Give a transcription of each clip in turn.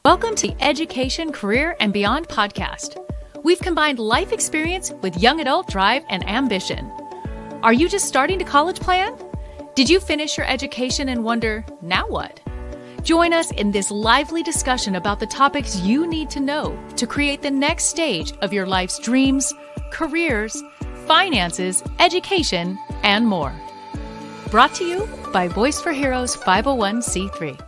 Welcome to the Education, Career, and Beyond podcast. We've combined life experience with young adult drive and ambition. Are you just starting to college plan? Did you finish your education and wonder, now what? Join us in this lively discussion about the topics you need to know to create the next stage of your life's dreams, careers, finances, education, and more. Brought to you by Voice for Heroes 501c3.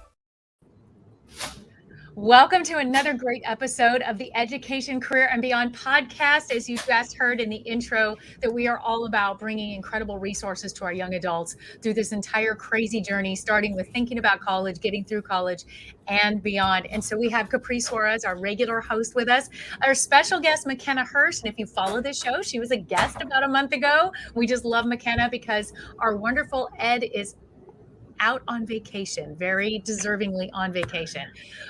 Welcome to another great episode of the Education, Career, and Beyond podcast. As you just heard in the intro, that we are all about bringing incredible resources to our young adults through this entire crazy journey, starting with thinking about college, getting through college, and beyond. And so we have Capri Suarez, our regular host, with us, our special guest, McKenna Hirsch. And if you follow the show, she was a guest about a month ago. We just love McKenna because our wonderful Ed is out on vacation, very deservingly on vacation.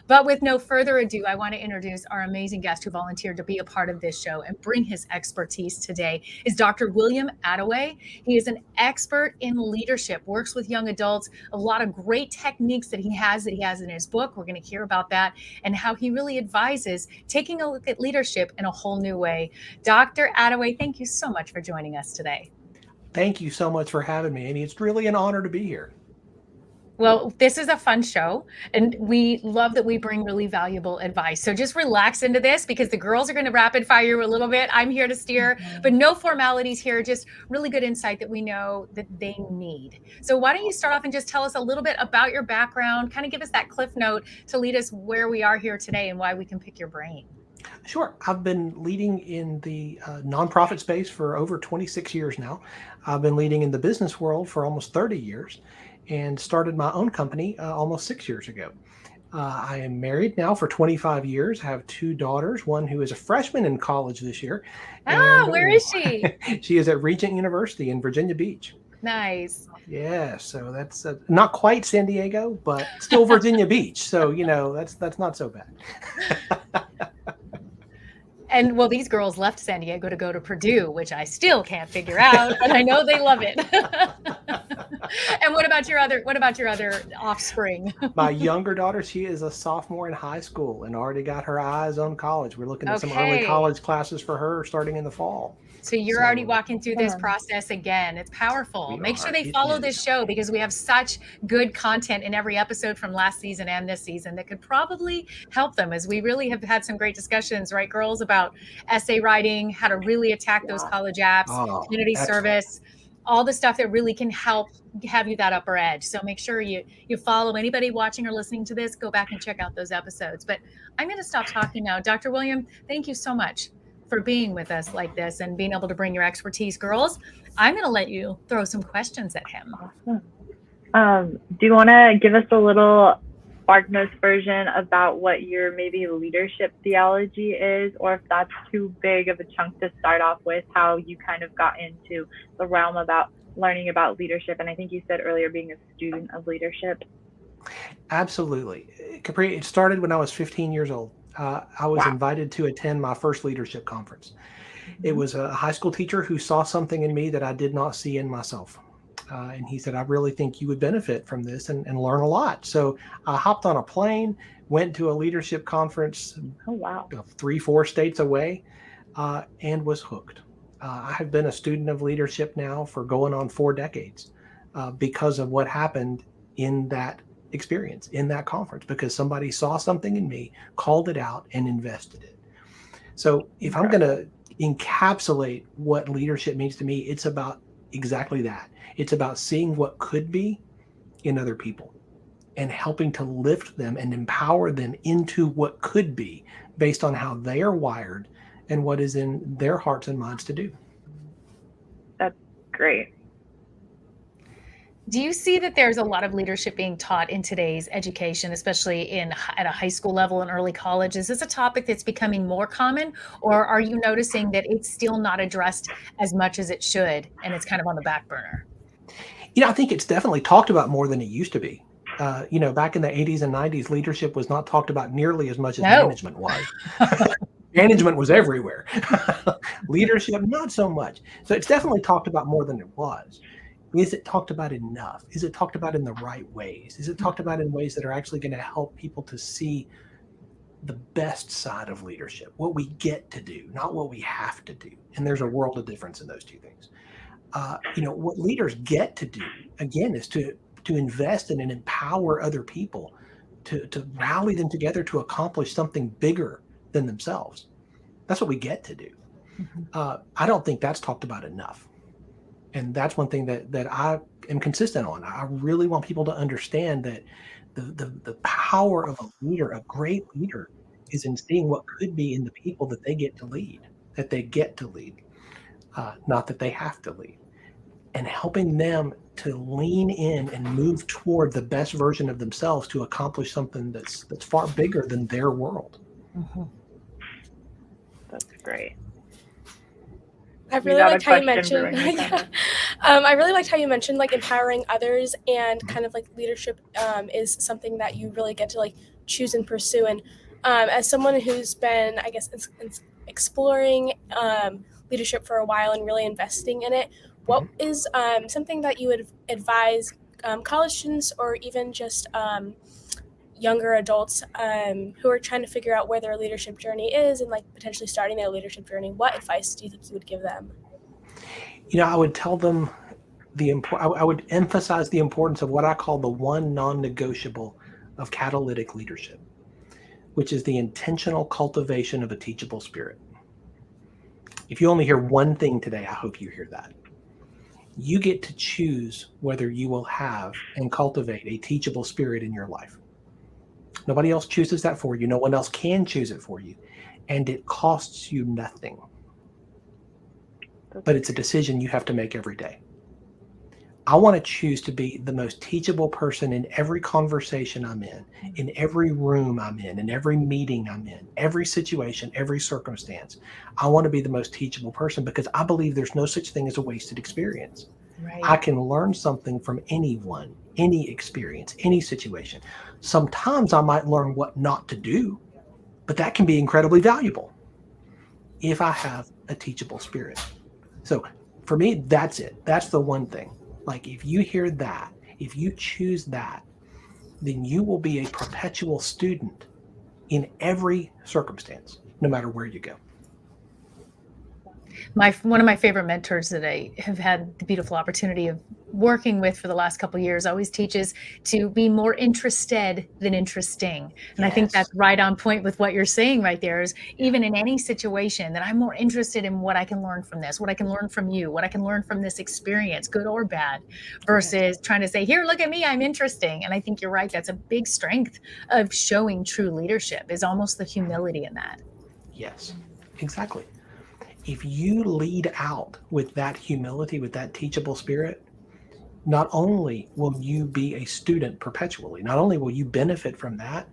But with no further ado, I want to introduce our amazing guest who volunteered to be a part of this show and bring his expertise today is Dr. William Attaway. He is an expert in leadership, works with young adults, a lot of great techniques that he has in his book. We're going to hear about that and how he really advises taking a look at leadership in a whole new way. Dr. Attaway, thank you so much for joining us today. Thank you so much for having me, Amy. It's really an honor to be here. Well, this is a fun show, and we love that we bring really valuable advice. So just relax into this because the girls are going to rapid fire you a little bit. I'm here to steer, but no formalities here, just really good insight that we know that they need. So why don't you start off and just tell us a little bit about your background, kind of give us that cliff note to lead us where we are here today and why we can pick your brain. Sure. I've been leading in the nonprofit space for over 26 years now. I've been leading in the business world for almost 30 years. And started my own company almost 6 years ago. I am married now for 25 years, have two daughters, one who is a freshman in college this year. Where is she? She is at Regent University in Virginia Beach. Nice. Yeah, so that's not quite San Diego, but still Virginia Beach. So, that's not so bad. And well, these girls left San Diego to go to Purdue, which I still can't figure out, but I know they love it. And what about your other offspring? My younger daughter, she is a sophomore in high school and already got her eyes on college. We're looking at some early college classes for her starting in the fall. So you're already walking through this process again. It's powerful. Make sure they follow this show because we have such good content in every episode from last season and this season that could probably help them, as we really have had some great discussions, right, girls, about essay writing, how to really attack those college apps, community service, all the stuff that really can help have you that upper edge. So make sure you follow anybody watching or listening to this. Go back and check out those episodes. But I'm going to stop talking now. Dr. William, thank you so much for being with us like this and being able to bring your expertise. Girls, I'm going to let you throw some questions at him. Awesome. Do you want to give us a little SparkNotes version about what your maybe leadership theology is, or if that's too big of a chunk to start off with, how you kind of got into the realm about learning about leadership? And I think you said earlier being a student of leadership. Absolutely. Capri, it started when I was 15 years old. I was invited to attend my first leadership conference. It was a high school teacher who saw something in me that I did not see in myself. And he said, I really think you would benefit from this and learn a lot. So I hopped on a plane, went to a leadership conference 3-4 states away, and was hooked. I have been a student of leadership now for going on 4 decades because of what happened in that experience, in that conference, because somebody saw something in me, called it out, and invested it. So if I'm going to encapsulate what leadership means to me, it's about exactly that. It's about seeing what could be in other people and helping to lift them and empower them into what could be based on how they are wired and what is in their hearts and minds to do. That's great. Do you see that there's a lot of leadership being taught in today's education, especially at a high school level and early college? Is this a topic that's becoming more common, or are you noticing that it's still not addressed as much as it should and it's kind of on the back burner? I think it's definitely talked about more than it used to be. Back in the 80s and 90s, leadership was not talked about nearly as much as management was. Management was everywhere. Leadership, not so much. So it's definitely talked about more than it was. Is it talked about enough? Is it talked about in the right ways? Is it talked about in ways that are actually going to help people to see the best side of leadership, what we get to do, not what we have to do. And there's a world of difference in those two things. What leaders get to do, again, is to invest in and empower other people, to rally them together to accomplish something bigger than themselves. That's what we get to do. I don't think that's talked about enough. And that's one thing that I am consistent on. I really want people to understand that the power of a leader, a great leader, is in seeing what could be in the people that they get to lead, not that they have to lead, and helping them to lean in and move toward the best version of themselves to accomplish something that's far bigger than their world. That's great. I really liked how you mentioned. I really liked how you mentioned like empowering others, and kind of like leadership is something that you really get to like choose and pursue. And as someone who's been, I guess, exploring leadership for a while and really investing in it, what is something that you would advise college students or even just younger adults who are trying to figure out where their leadership journey is and like potentially starting their leadership journey? What advice do you think you would give them? I would tell them I would emphasize the importance of what I call the one non-negotiable of catalytic leadership, which is the intentional cultivation of a teachable spirit. If you only hear one thing today, I hope you hear that. You get to choose whether you will have and cultivate a teachable spirit in your life. Nobody else chooses that for you. No one else can choose it for you. And it costs you nothing. But it's a decision you have to make every day. I want to choose to be the most teachable person in every conversation I'm in every room I'm in every meeting I'm in, every situation, every circumstance. I want to be the most teachable person because I believe there's no such thing as a wasted experience. Right. I can learn something from anyone, any experience, any situation. Sometimes I might learn what not to do, but that can be incredibly valuable if I have a teachable spirit. So for me, that's it. That's the one thing. Like if you hear that, if you choose that, then you will be a perpetual student in every circumstance, no matter where you go. One of my favorite mentors that I have had the beautiful opportunity of working with for the last couple of years always teaches to be more interested than interesting. And I think that's right on point with what you're saying right there, is even in any situation that I'm more interested in what I can learn from this, what I can learn from you, what I can learn from this experience, good or bad, versus trying to say, here, look at me, I'm interesting. And I think you're right. That's a big strength of showing true leadership, is almost the humility in that. Yes, exactly. If you lead out with that humility, with that teachable spirit, not only will you be a student perpetually, not only will you benefit from that,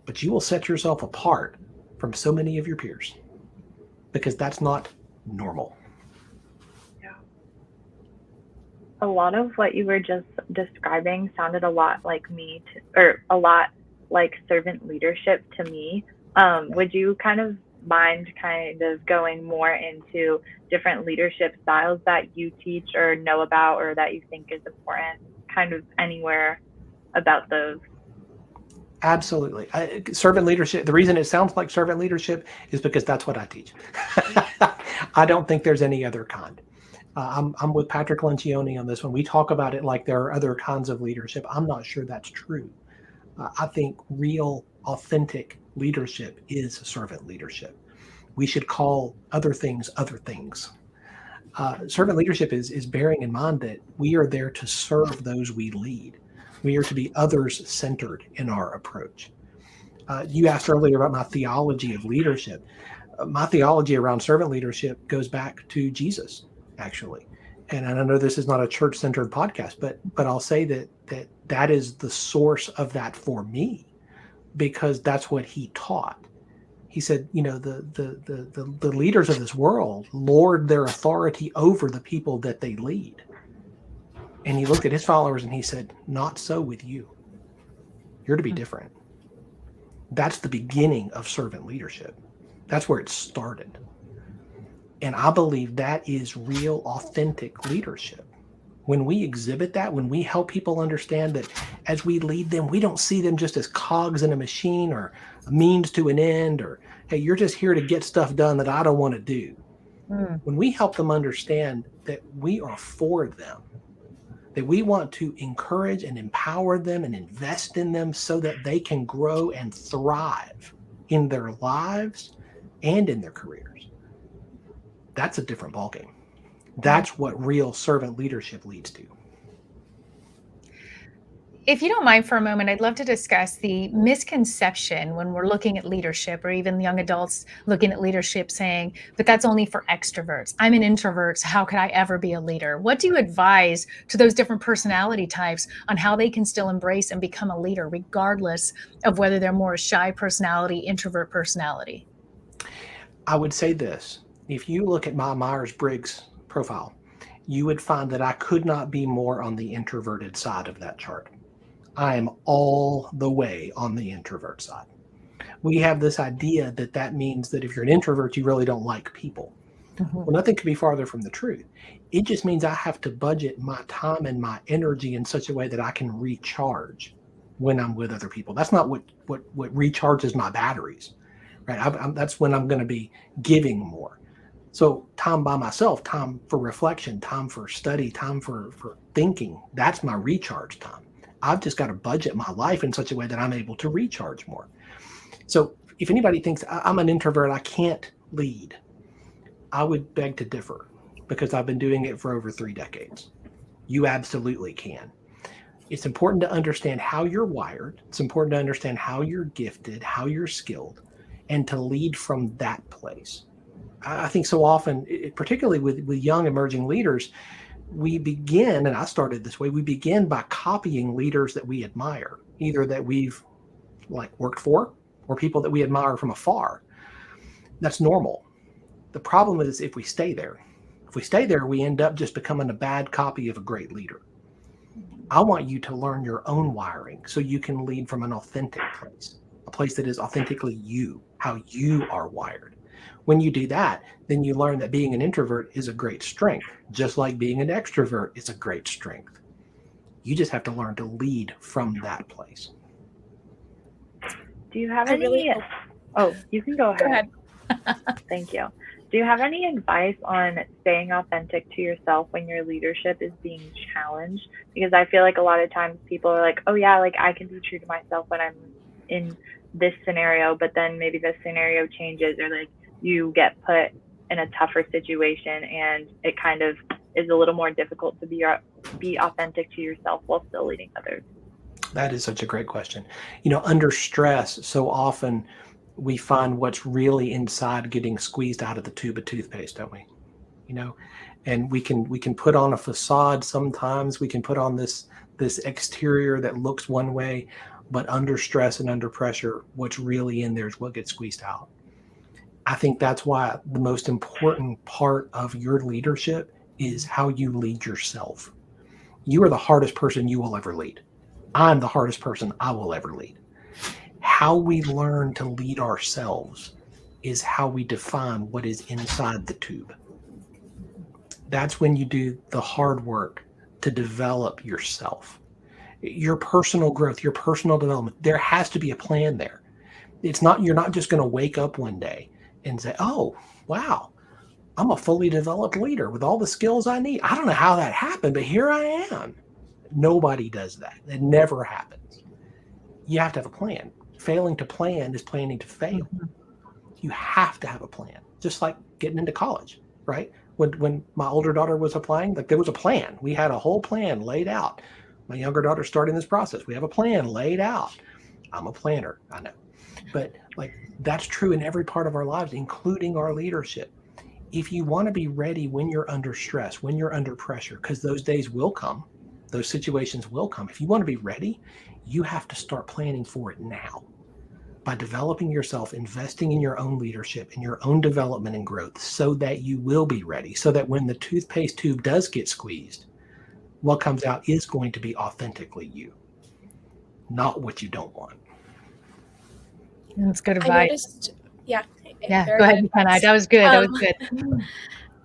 but you will set yourself apart from so many of your peers, because that's not normal. Yeah. A lot of what you were just describing sounded a lot like me, or a lot like servant leadership to me. Would you mind going more into different leadership styles that you teach or know about, or that you think is important, anywhere about those? Absolutely. Servant leadership, the reason it sounds like servant leadership is because that's what I teach. I don't think there's any other kind. I'm with Patrick Lencioni on this one. We talk about it like there are other kinds of leadership. I'm not sure that's true. I think real, authentic leadership is servant leadership. We should call other things other things. Servant leadership is bearing in mind that we are there to serve those we lead. We are to be others centered in our approach. You asked earlier about my theology of leadership. My theology around servant leadership goes back to Jesus, actually. And I know this is not a church-centered podcast, but I'll say that is the source of that for me, because that's what he taught. He said, the leaders of this world lord their authority over the people that they lead. And he looked at his followers and he said, not so with you. You're to be different. That's the beginning of servant leadership. That's where it started. And I believe that is real, authentic leadership. When we exhibit that, when we help people understand that as we lead them, we don't see them just as cogs in a machine or a means to an end, or, hey, you're just here to get stuff done that I don't want to do. When we help them understand that we are for them, that we want to encourage and empower them and invest in them so that they can grow and thrive in their lives and in their careers, that's a different ballgame. That's what real servant leadership leads to. If you don't mind for a moment, I'd love to discuss the misconception when we're looking at leadership, or even young adults looking at leadership saying, but that's only for extroverts. I'm an introvert, so how could I ever be a leader? What do you advise to those different personality types on how they can still embrace and become a leader, regardless of whether they're more a shy personality, introvert personality? I would say this. If you look at my Myers-Briggs profile, you would find that I could not be more on the introverted side of that chart. I am all the way on the introvert side. We have this idea that that means that if you're an introvert, you really don't like people. Well, nothing could be farther from the truth. It just means I have to budget my time and my energy in such a way that I can recharge when I'm with other people. That's not what recharges my batteries, right? That's when I'm going to be giving more. So time by myself, time for reflection, time for study, time for thinking, that's my recharge time. I've just got to budget my life in such a way that I'm able to recharge more. So if anybody thinks I'm an introvert, I can't lead, I would beg to differ, because I've been doing it for over 3 decades. You absolutely can. It's important to understand how you're wired. It's important to understand how you're gifted, how you're skilled, and to lead from that place. I think so often, particularly with young emerging leaders, we begin, and I started this way, we begin by copying leaders that we admire, either that we've worked for or people that we admire from afar. That's normal. The problem is if we stay there. If we stay there, we end up just becoming a bad copy of a great leader. I want you to learn your own wiring so you can lead from an authentic place, a place that is authentically you, how you are wired. When you do that, then you learn that being an introvert is a great strength, just like being an extrovert is a great strength. You just have to learn to lead from that place. Do you have any? Oh, you can go ahead. Go ahead. Thank you. Do you have any advice on staying authentic to yourself when your leadership is being challenged? Because I feel like a lot of times people are like, oh yeah, I can be true to myself when I'm in this scenario, but then maybe the scenario changes, or you get put in a tougher situation and it kind of is a little more difficult to be authentic to yourself while still leading others. That is such a great question. Under stress, so often we find what's really inside getting squeezed out of the tube of toothpaste, don't we? And we can put on a facade sometimes. We can put on this exterior that looks one way, but under stress and under pressure, what's really in there is what gets squeezed out. I think that's why the most important part of your leadership is how you lead yourself. You are the hardest person you will ever lead. I'm the hardest person I will ever lead. How we learn to lead ourselves is how we define what is inside the tube. That's when you do the hard work to develop yourself. Your personal growth, your personal development, there has to be a plan there. You're not just going to wake up one day and say, oh, wow, I'm a fully developed leader with all the skills I need. I don't know how that happened, but here I am. Nobody does that. It never happens. You have to have a plan. Failing to plan is planning to fail. You have to have a plan, just like getting into college, right? When my older daughter was applying, there was a plan. We had a whole plan laid out. My younger daughter's starting this process. We have a plan laid out. I'm a planner, I know. But that's true in every part of our lives, including our leadership. If you want to be ready when you're under stress, when you're under pressure, because those days will come, those situations will come. If you want to be ready, you have to start planning for it now by developing yourself, investing in your own leadership and your own development and growth so that you will be ready, so that when the toothpaste tube does get squeezed, what comes out is going to be authentically you, not what you don't want. That's good advice. Yeah. Go ahead, McKenna. That was good.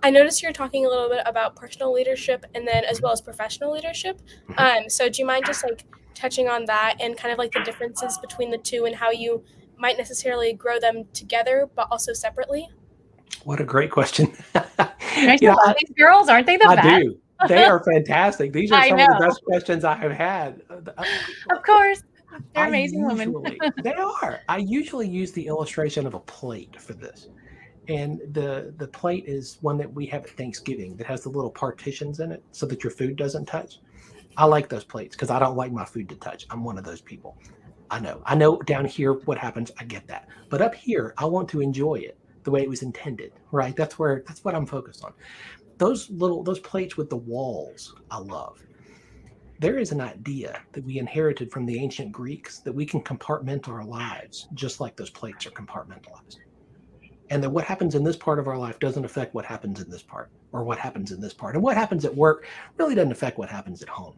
I noticed you're talking a little bit about personal leadership and then as well as professional leadership. So do you mind just like touching on that and kind of like the differences between the two and how you might necessarily grow them together, but also separately? What a great question. Don't you love these girls? Aren't they the I best? do. They are fantastic. These are I some of the know. best questions I have had. Of course. They're amazing women. They are. I usually use the illustration of a plate for this. And the plate is one that we have at Thanksgiving that has the little partitions in it so that your food doesn't touch. I like those plates because I don't like my food to touch. I'm one of those people. I know down here what happens. I get that. But up here, I want to enjoy it the way it was intended, right? That's what I'm focused on. Those plates with the walls, I love. There is an idea that we inherited from the ancient Greeks that we can compartment our lives just like those plates are compartmentalized. And that what happens in this part of our life doesn't affect what happens in this part or what happens in this part. And what happens at work really doesn't affect what happens at home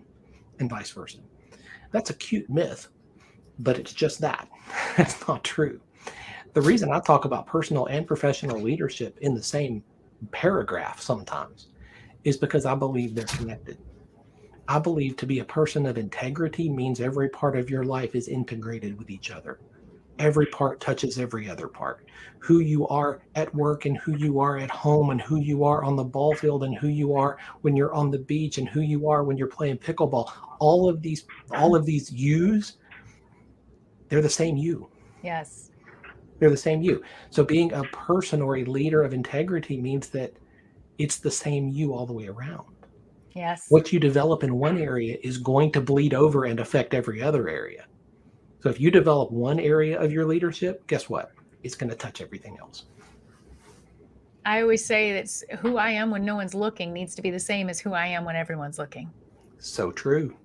and vice versa. That's a cute myth, but it's just that. That's not true. The reason I talk about personal and professional leadership in the same paragraph sometimes is because I believe they're connected. I believe to be a person of integrity means every part of your life is integrated with each other. Every part touches every other part. Who you are at work and who you are at home and who you are on the ball field and who you are when you're on the beach and who you are when you're playing pickleball. All of these yous, they're the same you. Yes. They're the same you. So being a person or a leader of integrity means that it's the same you all the way around. Yes. What you develop in one area is going to bleed over and affect every other area. So if you develop one area of your leadership, guess what? It's going to touch everything else. I always say that who I am when no one's looking needs to be the same as who I am when everyone's looking. So true.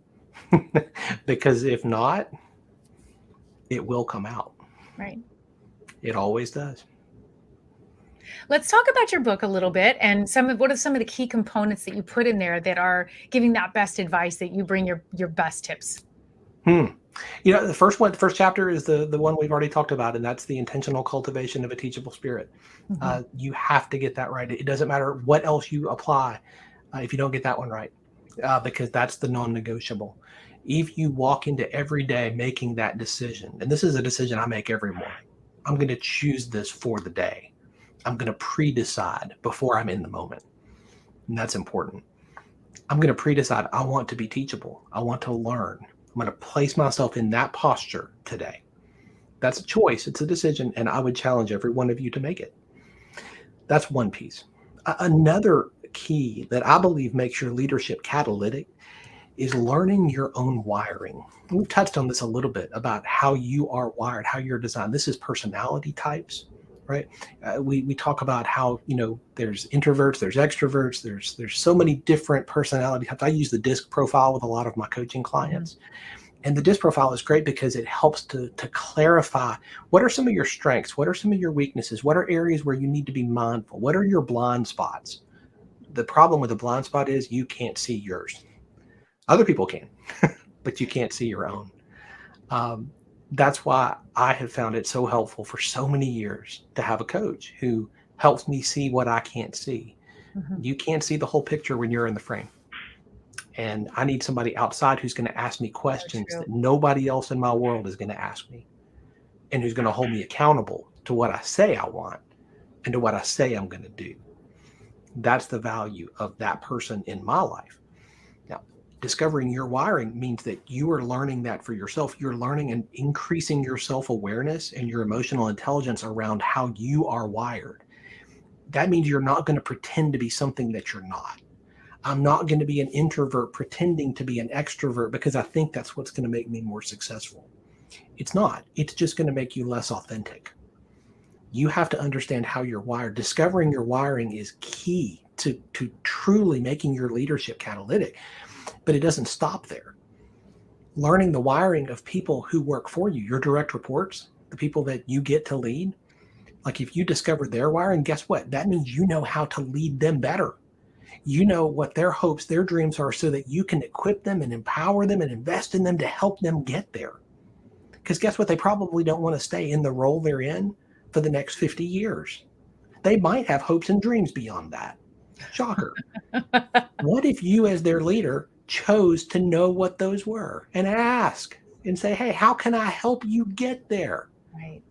Because if not, it will come out. Right. It always does. Let's talk about your book a little bit and what are some of the key components that you put in there that are giving that best advice that you bring your best tips. The first chapter is the one we've already talked about, and that's the intentional cultivation of a teachable spirit. Mm-hmm. You have to get that right. It doesn't matter what else you apply if you don't get that one right, because that's the non-negotiable. If you walk into every day making that decision, and this is a decision I make every morning, I'm going to choose this for the day. I'm going to pre-decide before I'm in the moment, and that's important. I'm going to pre-decide I want to be teachable. I want to learn. I'm going to place myself in that posture today. That's a choice. It's a decision. And I would challenge every one of you to make it. That's one piece. Another key that I believe makes your leadership catalytic is learning your own wiring. We've touched on this a little bit about how you are wired, how you're designed. This is personality types, right? We talk about how, there's introverts, there's extroverts, there's so many different personality types. I use the DISC profile with a lot of my coaching clients. Mm-hmm. And the DISC profile is great because it helps to clarify what are some of your strengths, what are some of your weaknesses, what are areas where you need to be mindful, what are your blind spots. The problem with a blind spot is you can't see yours. Other people can, but you can't see your own. That's why I have found it so helpful for so many years to have a coach who helps me see what I can't see. Mm-hmm. You can't see the whole picture when you're in the frame. And I need somebody outside who's going to ask me questions that nobody else in my world is going to ask me, and who's going to hold me accountable to what I say I want and to what I say I'm going to do. That's the value of that person in my life. Now, discovering your wiring means that you are learning that for yourself. You're learning and increasing your self-awareness and your emotional intelligence around how you are wired. That means you're not going to pretend to be something that you're not. I'm not going to be an introvert pretending to be an extrovert because I think that's what's going to make me more successful. It's not. It's just going to make you less authentic. You have to understand how you're wired. Discovering your wiring is key to truly making your leadership catalytic, but it doesn't stop there. Learning the wiring of people who work for you, your direct reports, the people that you get to lead, like if you discover their wiring, guess what? That means you know how to lead them better. You know what their hopes, their dreams are so that you can equip them and empower them and invest in them to help them get there. Because guess what? They probably don't want to stay in the role they're in for the next 50 years. They might have hopes and dreams beyond that. Shocker. What if you, as their leader, chose to know what those were and ask and say, hey, how can I help you get there? Right.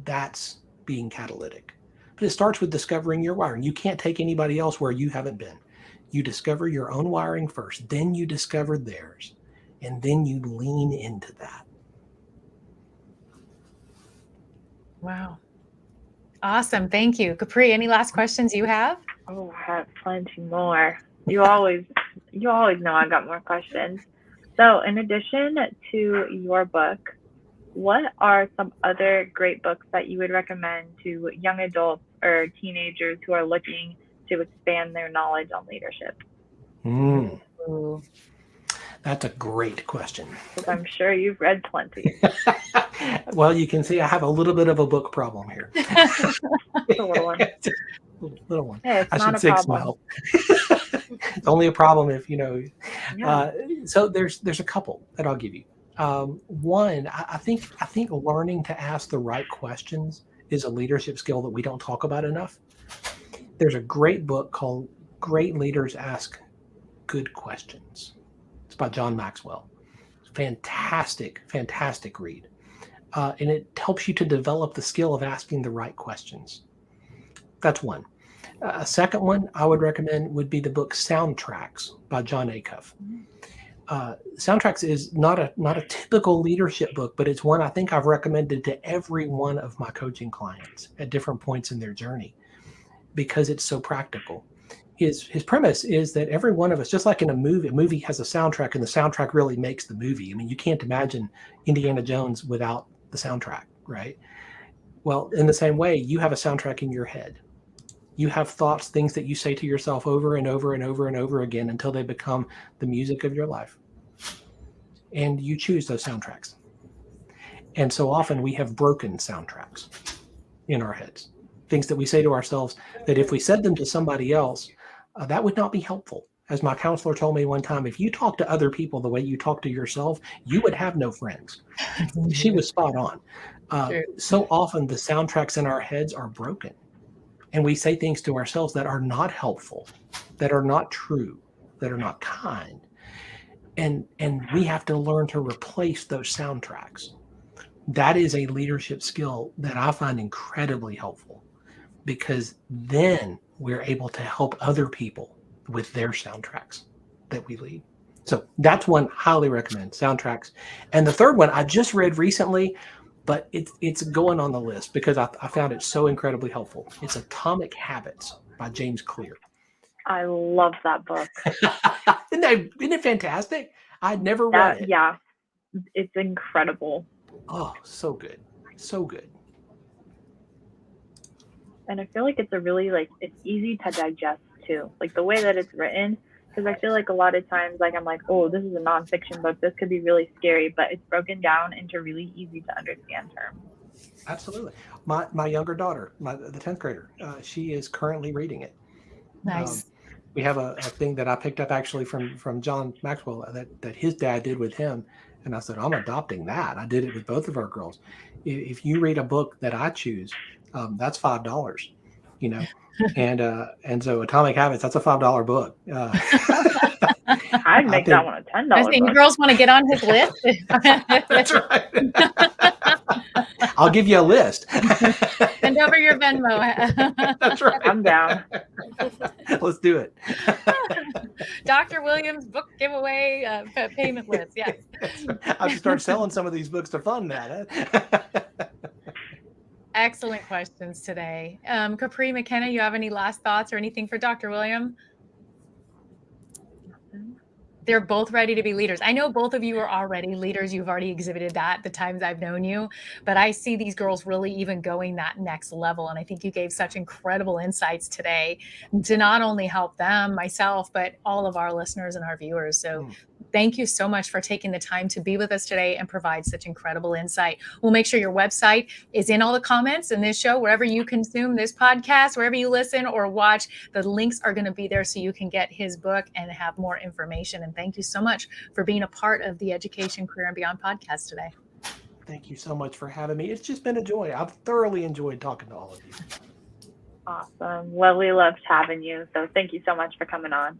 That's being catalytic. But it starts with discovering your wiring. You can't take anybody else where you haven't been. You discover your own wiring first, then you discover theirs, and then you lean into that. Wow. Awesome. Thank you. Capri, any last questions you have? Oh, I have plenty more. You always know I've got more questions. So in addition to your book, what are some other great books that you would recommend to young adults or teenagers who are looking to expand their knowledge on leadership? Ooh. That's a great question. Because I'm sure you've read plenty. Well, you can see I have a little bit of a book problem here. It's a little one. Little one. Hey, it's I not should a say problem. small. It's only a problem if, Yeah. so there's a couple that I'll give you. One, I think learning to ask the right questions is a leadership skill that we don't talk about enough. There's a great book called Great Leaders Ask Good Questions. It's by John Maxwell. Fantastic read. And it helps you to develop the skill of asking the right questions. That's one. A second one I would recommend would be the book Soundtracks by John Acuff. Soundtracks is not a typical leadership book, but it's one I think I've recommended to every one of my coaching clients at different points in their journey because it's so practical. His premise is that every one of us, just like in a movie has a soundtrack, and the soundtrack really makes the movie. I mean, you can't imagine Indiana Jones without the soundtrack, right? Well, in the same way, you have a soundtrack in your head. You have thoughts, things that you say to yourself over and over and over and over again until they become the music of your life. And you choose those soundtracks. And so often we have broken soundtracks in our heads. Things that we say to ourselves that if we said them to somebody else, that would not be helpful. As my counselor told me one time, if you talk to other people the way you talk to yourself, you would have no friends. She was spot on. So often the soundtracks in our heads are broken. And we say things to ourselves that are not helpful, that are not true, that are not kind. And we have to learn to replace those soundtracks. That is a leadership skill that I find incredibly helpful because then we're able to help other people with their soundtracks that we lead. So that's one highly recommend, Soundtracks. And the third one I just read recently, but it's going on the list because I found it so incredibly helpful. It's Atomic Habits by James Clear. I love that book. Isn't it fantastic? I'd never read it. Yeah, it's incredible. Oh, so good. So good. And I feel like it's a really, it's easy to digest too. Like the way that it's written, because I feel like a lot of times, I'm like, oh, this is a nonfiction book. This could be really scary, but it's broken down into really easy to understand terms. Absolutely. My younger daughter, the 10th grader, she is currently reading it. Nice. We have a thing that I picked up actually from John Maxwell that his dad did with him. And I said, I'm adopting that. I did it with both of our girls. If you read a book that I choose, that's $5, and so Atomic Habits, that's a $5 book. I'd make that one a $10 I think book. girls want to get on his list. That's right. I'll give you a list. Send over your Venmo. That's right. I'm down. Let's do it. Dr. Williams book giveaway payment list. Yes. I'll start selling some of these books to fund that. Excellent questions today. Capri, McKenna, you have any last thoughts or anything for Dr. William? They're both ready to be leaders. I know both of you are already leaders. You've already exhibited that the times I've known you, but I see these girls really even going that next level. And I think you gave such incredible insights today to not only help them, myself, but all of our listeners and our viewers. So thank you so much for taking the time to be with us today and provide such incredible insight. We'll make sure your website is in all the comments in this show, wherever you consume this podcast, wherever you listen or watch, the links are going to be there so you can get his book and have more information. And thank you so much for being a part of the Education, Career, and Beyond podcast today. Thank you so much for having me. It's just been a joy. I've thoroughly enjoyed talking to all of you. Awesome. Well, we loved having you. So thank you so much for coming on.